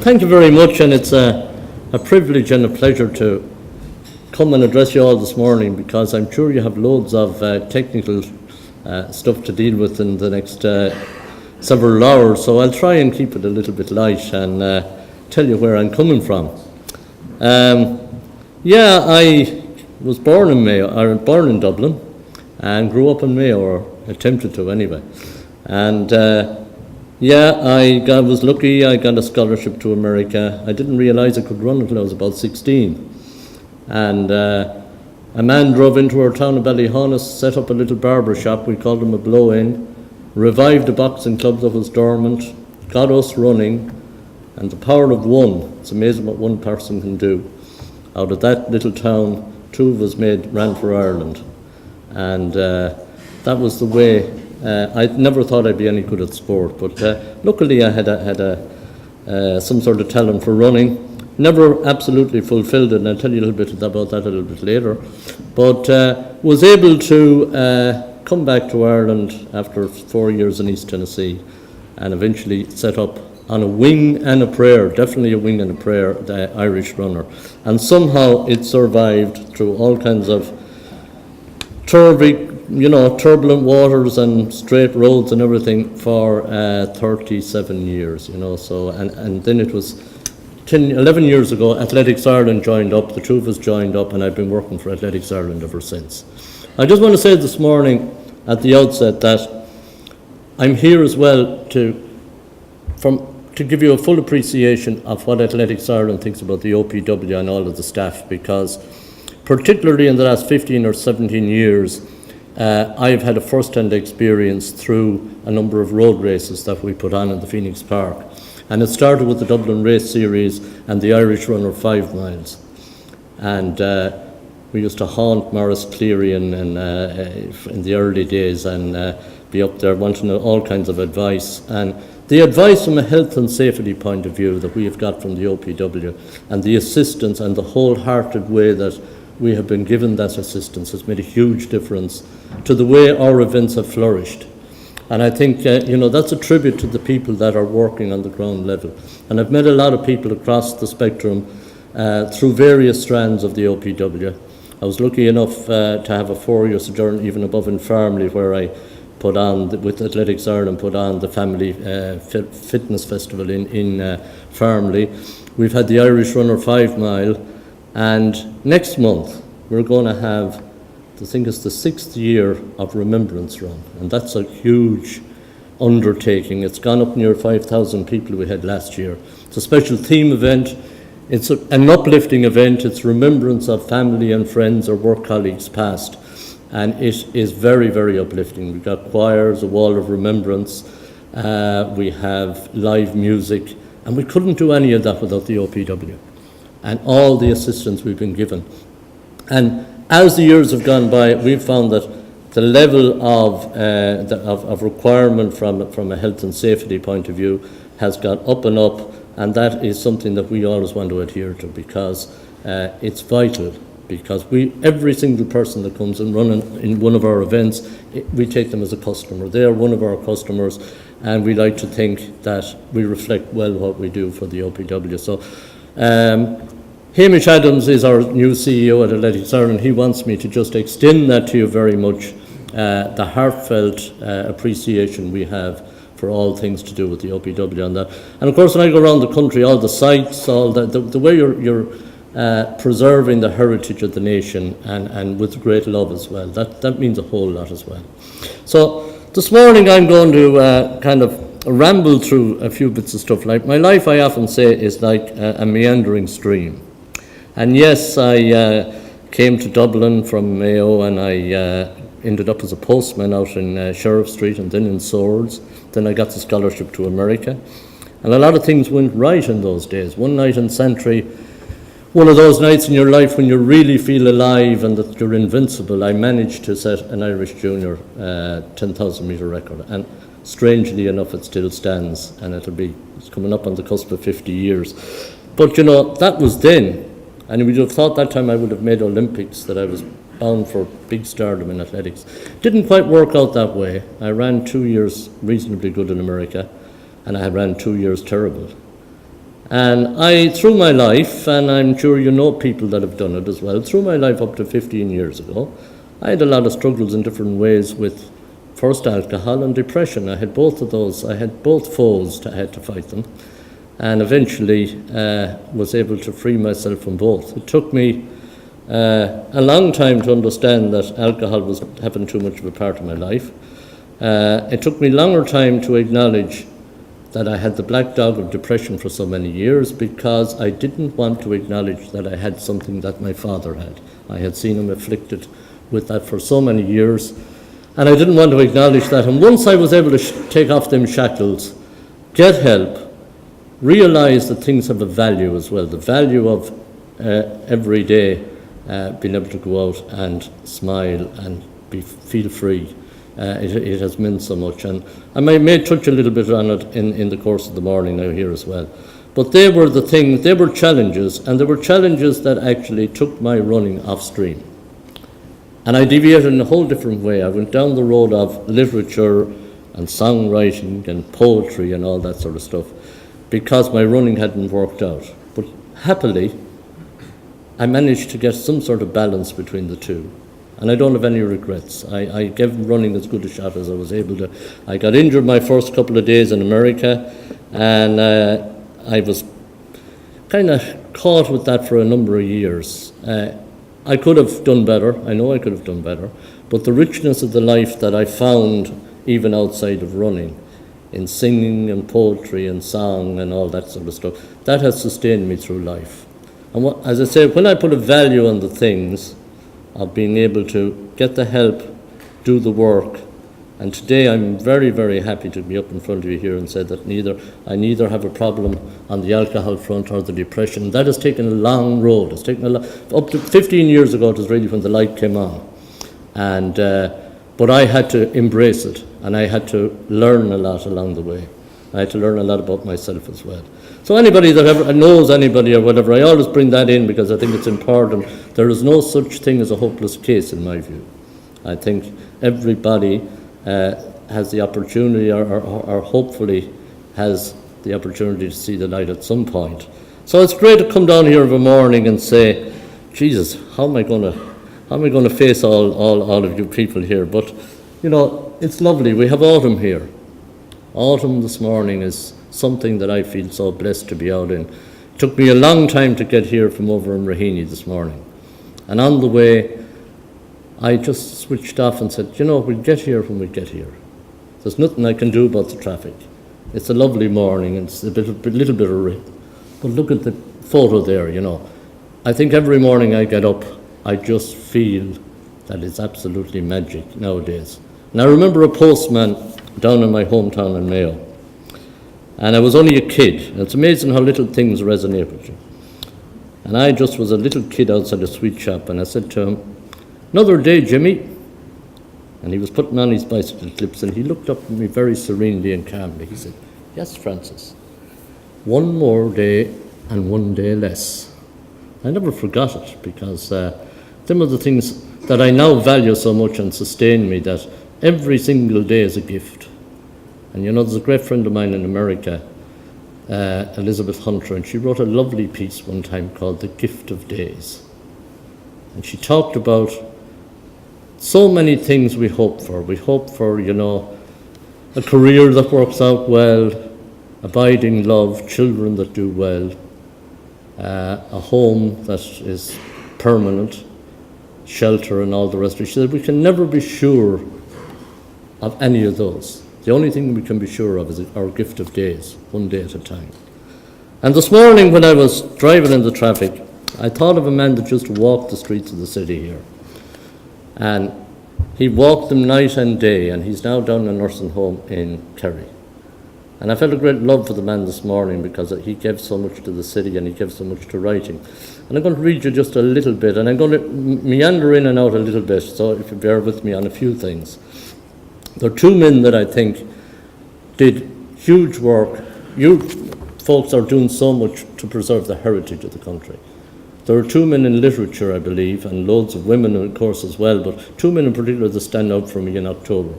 Thank you very much, and it's a privilege and a pleasure to come and address you all this morning, because I'm sure you have loads of technical stuff to deal with in the next several hours, so I'll try and keep it a little bit light and tell you where I'm coming from. I was born in Mayo, or born in Dublin, and grew up in Mayo, or attempted to anyway. And I was lucky. I got a scholarship to America. I didn't realise I could run until I was about 16. And a man drove into our town of Ballyhonus, set up a little barber shop. We called him a blow-in, revived a boxing club that was dormant, got us running, and the power of one. It's amazing what one person can do. Out of that little town, two of us ran for Ireland. And that was the way. I never thought I'd be any good at sport, but luckily I had some sort of talent for running. Never absolutely fulfilled it, and I'll tell you a little bit about that a little bit later. But was able to come back to Ireland after 4 years in East Tennessee, and eventually set up on a wing and a prayer, definitely a wing and a prayer, the Irish Runner. And somehow it survived through all kinds of turbulent waters and straight roads and everything for 37 years, so, and then it was 11 years ago, Athletics Ireland joined up, the two of us joined up, and I've been working for Athletics Ireland ever since. I just want to say this morning at the outset that I'm here as well to give you a full appreciation of what Athletics Ireland thinks about the OPW and all of the staff, because particularly in the last 15 or 17 years, I've had a first-hand experience through a number of road races that we put on in the Phoenix Park. And it started with the Dublin Race Series and the Irish Runner 5 miles. And we used to haunt Morris Cleary in the early days and be up there wanting all kinds of advice. And the advice from a health and safety point of view that we have got from the OPW, and the assistance and the wholehearted way that we have been given that assistance, has made a huge difference to the way our events have flourished. And I think, that's a tribute to the people that are working on the ground level. And I've met a lot of people across the spectrum through various strands of the OPW. I was lucky enough to have a 4-year sojourn even above in Farmley, where I put on, with Athletics Ireland, put on the Family Fitness Festival in Farmley. We've had the Irish Runner 5 mile, and next month we're going to have, I think it's the 6th year of Remembrance Run, and that's a huge undertaking. It's gone up near 5,000 people we had last year. It's a special theme event. It's an uplifting event. It's remembrance of family and friends or work colleagues past, and it is very, very uplifting. We've got choirs, a wall of remembrance, we have live music, and we couldn't do any of that without the OPW and all the assistance we've been given. And as the years have gone by, we've found that the level of requirement from a health and safety point of view has gone up and up, and that is something that we always want to adhere to, because it's vital. Because every single person that comes and running in one of our events, we take them as a customer. They are one of our customers, and we like to think that we reflect well what we do for the OPW. So Hamish Adams is our new CEO at Athletics Ireland. He wants me to just extend that to you very much, the heartfelt appreciation we have for all things to do with the OPW on that. And of course, when I go around the country, all the sites, all the way you're preserving the heritage of the nation, and with great love as well. That means a whole lot as well. So this morning I'm going to kind of ramble through a few bits of stuff. Like my life, I often say, is like a meandering stream. And yes, I came to Dublin from Mayo, and I ended up as a postman out in Sheriff Street and then in Swords. Then I got the scholarship to America. And a lot of things went right in those days. One night in Santry, one of those nights in your life when you really feel alive and that you're invincible, I managed to set an Irish Junior 10,000 metre record, and strangely enough it still stands, and it's coming up on the cusp of 50 years. But that was then, and we'd have thought that time I would have made Olympics, that I was bound for big stardom in athletics. Didn't quite work out that way. I ran 2 years reasonably good in America, and I ran 2 years terrible. And I, through my life, and I'm sure you know people that have done it as well, through my life up to 15 years ago, I had a lot of struggles in different ways with first alcohol and depression. I had both of those. I had both foes. I had to fight them. And eventually was able to free myself from both. It took me a long time to understand that alcohol was having too much of a part of my life. It took me longer time to acknowledge that I had the black dog of depression for so many years because I didn't want to acknowledge that I had something that my father had. I had seen him afflicted with that for so many years, and I didn't want to acknowledge that. And once I was able to take off them shackles, get help, realize that things have a value as well, the value of every day being able to go out and smile and feel free. It has meant so much, and I may touch a little bit on it in the course of the morning now here as well. But they were the things, they were challenges, and they were challenges that actually took my running off stream. And I deviated in a whole different way. I went down the road of literature and songwriting and poetry and all that sort of stuff because my running hadn't worked out. But happily, I managed to get some sort of balance between the two. And I don't have any regrets. I gave running as good a shot as I was able to. I got injured my first couple of days in America, and I was kind of caught with that for a number of years. I could have done better. I know I could have done better. But the richness of the life that I found, even outside of running, in singing and poetry and song and all that sort of stuff, that has sustained me through life. And as I say, when I put a value on the things, of being able to get the help, do the work. And today I'm very, very happy to be up in front of you here and say that I neither have a problem on the alcohol front or the depression. That has taken a long road. It's taken up to 15 years ago, it was really when the light came on. And but I had to embrace it, and I had to learn a lot along the way. I had to learn a lot about myself as well. So anybody that ever knows anybody or whatever, I always bring that in because I think it's important. There is no such thing as a hopeless case in my view. I think everybody has the opportunity or hopefully has the opportunity to see the light at some point. So it's great to come down here of a morning and say, Jesus, how am I going to face all of you people here? But, you know, it's lovely. We have autumn here. Autumn this morning is something that I feel so blessed to be out in. It took me a long time to get here from over in Raheny this morning. And on the way, I just switched off and said, you know, we'll get here when we get here. There's nothing I can do about the traffic. It's a lovely morning, it's a little bit of rain. But look at the photo there, you know. I think every morning I get up, I just feel that it's absolutely magic nowadays. And I remember a postman down in my hometown in Mayo. And I was only a kid. And it's amazing how little things resonate with you. And I just was a little kid outside a sweet shop, and I said to him, "Another day, Jimmy." And he was putting on his bicycle clips, and he looked up at me very serenely and calmly. He said, "Yes, Francis, one more day and one day less." I never forgot it, because some of the things that I now value so much and sustain me, that every single day is a gift. And you know, there's a great friend of mine in America, Elizabeth Hunter, and she wrote a lovely piece one time called The Gift of Days. And she talked about so many things we hope for. We hope for, you know, a career that works out well, abiding love, children that do well, a home that is permanent, shelter and all the rest of it. She said we can never be sure of any of those. The only thing we can be sure of is our gift of days, one day at a time. And this morning when I was driving in the traffic, I thought of a man that used to walk the streets of the city here. And he walked them night and day, and he's now down in a nursing home in Kerry. And I felt a great love for the man this morning, because he gave so much to the city and he gave so much to writing. And I'm going to read you just a little bit, and I'm going to meander in and out a little bit, so if you bear with me on a few things. There are two men that I think did huge work. You folks are doing so much to preserve the heritage of the country. There are two men in literature, I believe, and loads of women, of course, as well, but two men in particular that stand out for me in October.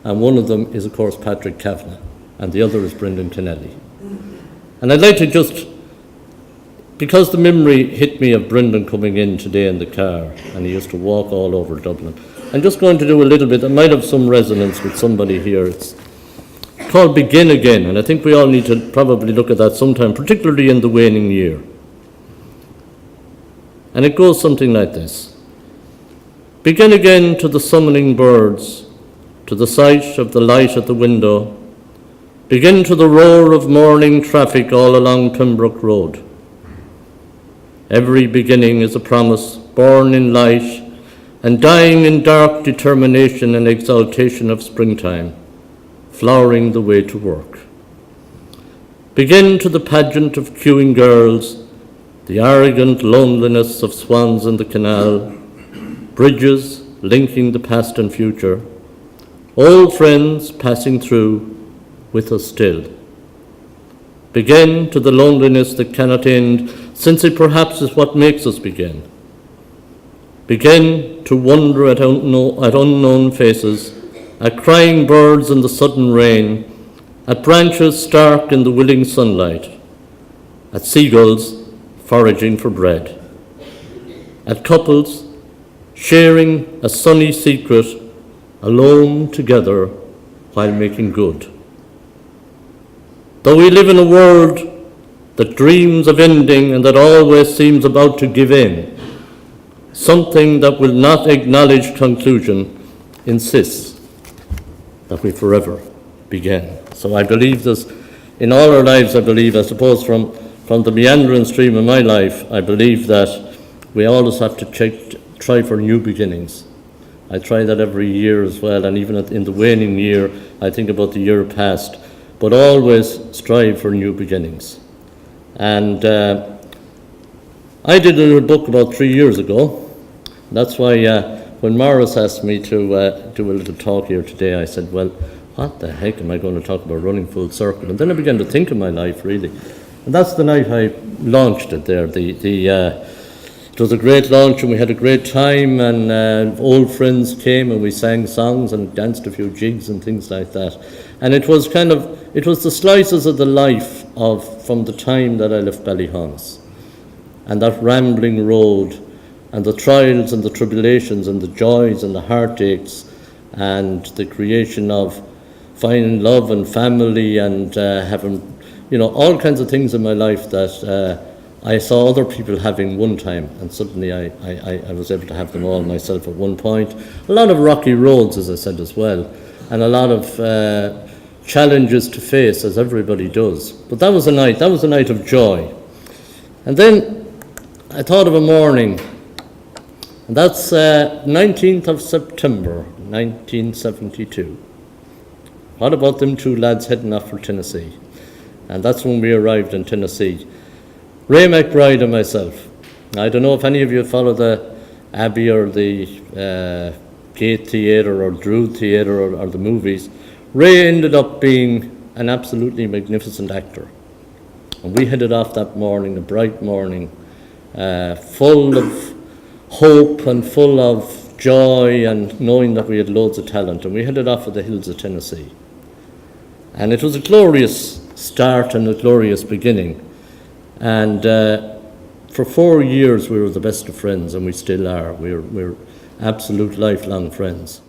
And one of them is, of course, Patrick Kavanagh, and the other is Brendan Kennelly. And I'd like to just because the memory hit me of Brendan coming in today in the car, and he used to walk all over Dublin. I'm just going to do a little bit that might have some resonance with somebody here. It's called Begin Again, and I think we all need to probably look at that sometime, particularly in the waning year. And it goes something like this. Begin again to the summoning birds, to the sight of the light at the window. Begin to the roar of morning traffic all along Pembroke Road. Every beginning is a promise, born in light and dying in dark determination and exaltation of springtime, flowering the way to work. Begin to the pageant of queuing girls, the arrogant loneliness of swans in the canal, bridges linking the past and future, old friends passing through with us still. Begin to the loneliness that cannot end, since it perhaps is what makes us begin. Begin to wonder at unknown faces, at crying birds in the sudden rain, at branches stark in the willing sunlight, at seagulls foraging for bread, at couples sharing a sunny secret, alone together while making good. Though we live in a world that dreams of ending and that always seems about to give in, something that will not acknowledge conclusion insists that we forever begin. So I believe this in all our lives. I suppose from the meandering stream of my life, I believe that we always have to try for new beginnings. I try that every year as well, and even in the waning year, I think about the year past, but always strive for new beginnings. And I did a little book about 3 years ago. That's why when Morris asked me to do a little talk here today, I said, well, what the heck am I going to talk about running full circle? And then I began to think of my life, really. And that's the night I launched it there. It was a great launch, and we had a great time, and old friends came, and we sang songs and danced a few jigs and things like that. And it was the slices of the life from the time that I left Ballyhonus, and that rambling road, and the trials and the tribulations and the joys and the heartaches, and the creation of finding love and family, and having, all kinds of things in my life that I saw other people having one time, and suddenly I was able to have them all myself at one point. A lot of rocky roads, as I said, as well, and a lot of challenges to face, as everybody does. But that was a night of joy. And then I thought of a morning, and that's 19th of September, 1972. What about them two lads heading off for Tennessee? And that's when we arrived in Tennessee. Ray McBride and myself. I don't know if any of you follow the Abbey or the Gate Theatre or Drew Theatre or the movies. Ray ended up being an absolutely magnificent actor. And we headed off that morning, a bright morning, full of hope and full of joy and knowing that we had loads of talent. And we headed off for the hills of Tennessee. And it was a glorious start and a glorious beginning. And for 4 years we were the best of friends, and we still are. We're absolute lifelong friends.